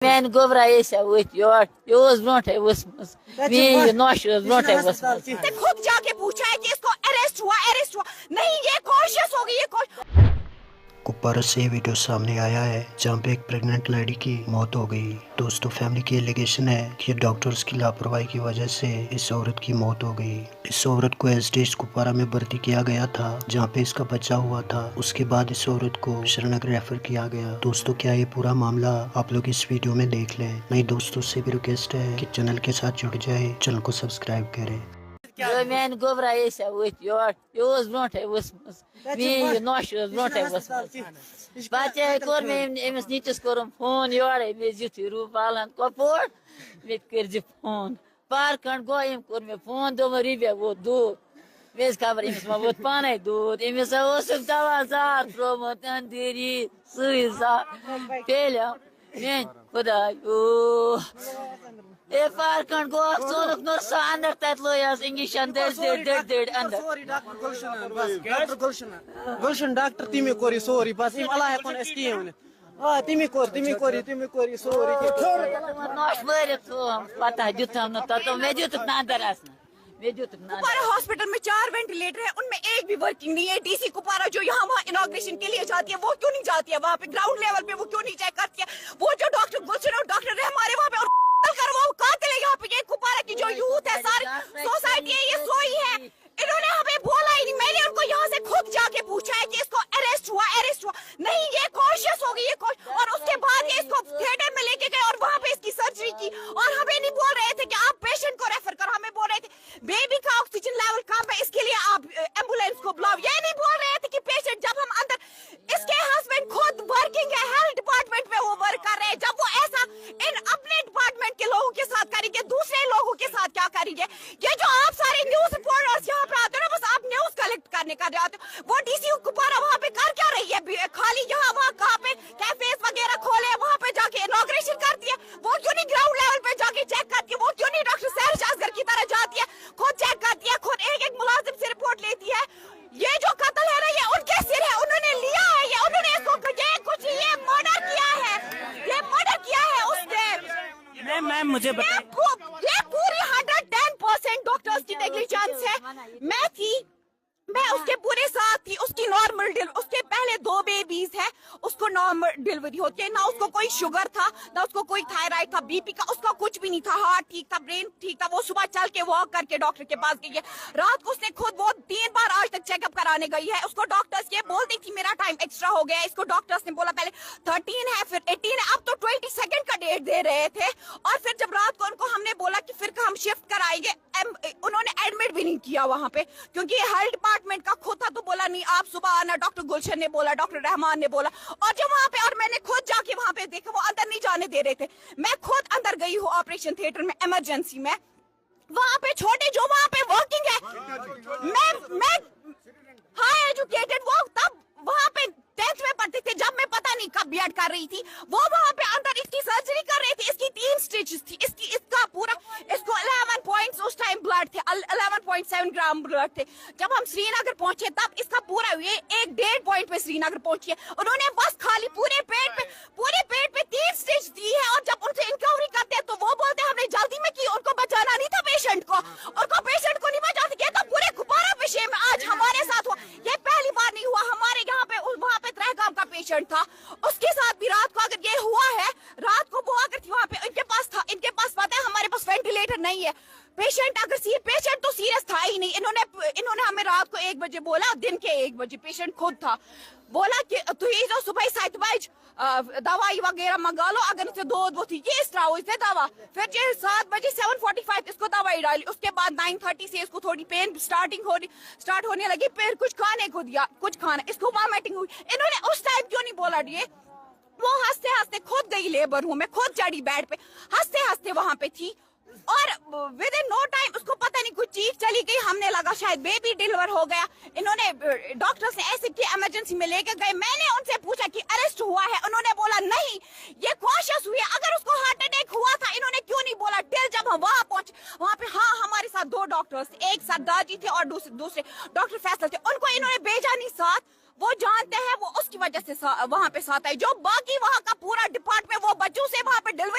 میان گوبرا ورت یور یہ برونٹے ؤسمٕژ میٲنۍ نۄش ٲس برونٹے ؤسمٕژ خود جا کے پوچھا ہے کہ اس کو اریسٹ ہوا نہیں یہ کوشش ہوگی یہ کوشش کپوارہ سے ویڈیو سامنے آیا ہے جہاں پہ ایک پریگننٹ لیڈی کی موت ہو گئی۔ دوستو فیملی کی ایلیگیشن ہے کہ ڈاکٹرز کی لاپرواہی کی وجہ سے اس عورت کی موت ہو گئی۔ اس عورت کو ایز ڈیش کپوارہ میں بھرتی کیا گیا تھا جہاں پہ اس کا بچہ ہوا تھا۔ اس کے بعد اس عورت کو شری نگر ریفر کیا گیا۔ دوستو کیا یہ پورا معاملہ آپ لوگ اس ویڈیو میں دیکھ لیں۔ نئی دوستوں سے بھی ریکویسٹ ہے کہ چینل کے ساتھ جڑ جائے، چینل کو سبسکرائب کریں۔ میان گوبرا ورت یور یہ برونٹے ؤسمٕژ میٲنۍ نۄش ٲس برونٹے ؤسمٕژ پتہٕ کوٚر مےٚ أمِس نیٚچوِس کوٚرُم فون یورے مےٚ یُتھُے روٗپالن کۄپوور مےٚ تہِ کٔرۍزِ فون پار کھنٛڈ گوٚو أمۍ کوٚر مےٚ فون دوٚپُن رِبیا ووت دوٗد مےٚ ٲس خبر أمِس ما ووت پانے دوٗد أمِس ہا اوسُکھ دوا زار ترٛوومُت أنٛدٕری سُے زار پھیلیو میٛانہِ خۄدایو اے پار کھنٛڈ گوٚو ژوٚنُکھ نوٚر سۄ اندر تتہِ لٲیہس انجکشن دٔڑۍ اندر گلشن ڈاکٹر تمی کوٚر یہِ سورُے بس اَمہِ علاوٕ ہٮ۪کو نہٕ أسۍ کِہیٖنۍ ؤنِتھ تمی کوٚر یہِ سورُے نۄش مٲرِتھ ژوٚوُم پتہٕ دیُتہم نہٕ تتھ مےٚ دیُتُکھ نہٕ اندر اژنہٕ مےٚ دیُتُکھ نہٕ کپوارہ ہاسپٹل میں 4 وینٹیلیٹر ہے، ان میں ایک بھی ورکنگ نہیں ہے۔ ڈی سی کپوارہ جو یہاں وہاں انوگریشن کے لیے جاتی ہے وہ کیوں نہیں جاتی ہے وہاں پہ گراؤنڈ لیول پہ، وہ کیوں نہیں چیک کرتی ہے؟ وہ جو ڈاکٹر گلشن اور ڈاکٹر رحمان ہے وہاں پہ کر وہ قاتل ہے یہاں پہ۔ یہ کپوارہ کی جو یوتھ ہے ساری سوسائٹی ہے یہ سوئی ہے، انہوں نے ہمیں بولا ہی نہیں۔ میں نے ان کو یہاں سے خود جا کے پوچھا ہے کہ اس کو اریسٹ ہوا نہیں یہ کوشش ہوگی یہ کوشش، اور اس کے بعد یہ اس کو تھیٹر میں لے کے گئے اور وہاں پہ اس کی سرجری کی، اور ہمیں نہیں بول رہے تھے کہ آپ پیشنٹ کو ریفر کرو، ہمیں بول رہے تھے بیبی کا آکسیجن لیول کم ہے اس کے لیے آپ ایمبولینس کو بلاؤ، یہ نہیں بول رہے تھے کہ پیشنٹ جب ہم اندر اس کے ہسبینڈ خود ورکنگ ہے ہیلتھ ڈپارٹمنٹ میں وہ ورک کر رہے ہیں، جب وہ ایسا ان اپنے ڈپارٹمنٹ کے لوگوں کے ساتھ کریں گے دوسرے لوگوں کے ساتھ کیا کریں گے؟ یہ جو آپ سارے نیوز رپورٹرز یہاں پہ آتے ہیں نا بس آپ نیوز کلیکٹ کرنے کا جاتے ہو، وہ ڈی سی کپوارہ وہاں پہ کر کیا رہی ہے؟ خالی یہاں وہاں کہاں پہ کیفیز وغیرہ کھولے وہاں پہ جا کے انوگریشن کرتی ہے، وہ کیوں نہیں گراؤنڈ لیول پہ جا کے چیک کرتی ہے؟ وہ کیوں نہیں ڈاکٹر سہرش اصغر کی طرح جاتی ہے خود چیک کرتی ہے، خود ایک ایک ملازم سے رپورٹ لیتی ہے؟ یہ جو قتل ہے نا یہ ان کے سر ہے، انہوں نے لیا ہے، یہ انہوں نے اس کو یہ کچھ یہ مرڈر کیا ہے، یہ مرڈر کیا ہے اس نے۔ میم مجھے یہ پوری 110% ڈاکٹرز کی نیگلیجنس ہے۔ میں اس کے پورے ساتھ تھی، اس کی نارمل اس کے پہلے 2 بیبیز ہیں، اس کو نارمل ڈیلیوری ہوتی ہے، نہ اس کو کوئی شوگر تھا نہ اس کو کوئی تھائرائڈ تھا، بی پی کا اس کا کچھ بھی نہیں تھا، ہارٹ ٹھیک تھا، برین ٹھیک تھا، وہ صبح چل کے واک کر کے ڈاکٹر کے پاس گئی ہے، رات کو اس نے خود وہ 3 بار آج تک چیک اپ کرانے گئی ہے، اس کو ڈاکٹرز یہ بولتی تھی میرا ٹائم ایکسٹرا ہو گیا ہے، اس کو ڈاکٹرز نے بولا پہلے 13 ہے پھر 18 ہے، اب تو 22 کا ڈیٹ دے رہے تھے، اور پھر جب رات کو ان کو ہم نے بولا کہ پھر ہم شفٹ کرائیں گے، انہوں نے ایڈمٹ بھی نہیں کیا وہاں پہ کیونکہ یہ ہیلتھ ڈپارٹمنٹ کا خود تھا، تو بولا نہیں آپ صبح آنا، ڈاکٹر گلشن نے بولا، ڈاکٹر رحمان نے بولا، اور جب وہاں پہ اور میں نے خود جا کے وہاں پہ دیکھا وہ اندر نہیں جانے دے رہے تھے، میں خود اندر گئی ہوں آپریشن تھیٹر میں ایمرجنسی میں، وہاں پہ چھوٹے جو وہاں پہ ورکنگ ہے میں ہائی ایجوکیٹڈ وہ تب وہاں پہ 10th میں پڑھتے تھے جب میں پتہ نہیں کب بی ایڈ کر رہی تھی، وہ وہاں پہ اندر اس کی سرجری کر رہے تھے، اس کی 3 سٹیچز تھی، اس کا پورا اس کو 11 پوائنٹس اس ٹائم بلڈ تھے، 11.7 گرام بلڈ تھے، جب ہم سری نگر پہنچے تب اس کا پورا یہ 1.5 پوائنٹ پہ سری نگر پہنچی ہے، انہوں نے بس خالی پورے پیٹ پہ 3 سٹیچ دی ہے، اور جب ان سے انکوائری کرتے ہیں تو وہ بولتے ہیں ہم نے جلدی میں کی، ان کو بچانا نہیں تھا پیشنٹ کو، پیشنٹ کو نہیں بچا سکے، تو پورے کپوارہ پہ شیم آج ہمارے ساتھ ہوا، یہ پہلی بار نہیں ہوا، ہمارے یہاں پہ وہاں پہ ترہگام کا پیشنٹ تھا، اس کے ساتھ بھی رات کو اگر یہ ہوا ہے، رات کو وہ اگر تھی وہاں پہ ان کے پاس تھا، ان کے پاس پتہ ہے ہمارے پاس وینٹیلیٹر نہیں ہے، پیشنٹ تو سیریس تھا ہی نہیں، انہوں نے ہمیں رات کو 1 بجے بولا، دن کے 1 بجے پیشنٹ خود تھا، بولا کہ تھی جو صبح 7 بجے دوائی وغیرہ منگا لو، اگر اسے دود وہ تھی یہ اس طرح ہوئی تھی دوا، پھر 7 بجے 7:45 اس کو دوائی ڈالی، اس کے بعد 9:30 سے اس کو تھوڑی پین اسٹارٹ ہونے لگی، پھر کچھ کھانے کو دیا، کچھ کھانا، اس کو وامٹنگ ہوئی، انہوں نے اس ٹائم کیوں نہیں بولا وہ ہنستے ہنستے خود گئی لیبر روم میں، خود چڑھی بیڈ پہ، ہنستے ہنستے وہاں پہ تھی، اور ود ان نو ٹائم اس کو پتہ نہیں کچھ چیخ چلی گئی، ہم نے لگا شاید بیبی ڈیلیور ہو گیا، انہوں نے ڈاکٹر سے ایسے کی ایمرجنسی میں لے کے گئے، میں نے ان سے پوچھا کہ اریسٹ ہوا ہے، انہوں نے بولا نہیں یہ کوشش ہوئی ہے، اگر اس کو ہارٹ اٹیک ہوا تھا انہوں نے کیوں نہیں بولا؟ ٹل جب ہم وہاں پہنچے وہاں پہ ہاں ہمارے ساتھ 2 ڈاکٹرز، ایک سردار جی تھے اور دوسرے ڈاکٹر فیصل تھے، ان کو انہوں نے بھیجا نہیں ساتھ، وہ جانتے ہیں وہ اس کی وجہ سے وہاں پہ ساتھ آئے، جو باقی وہاں کا پورا ڈپارٹمنٹ وہ بچوں سے وہاں پہ ڈیلیوری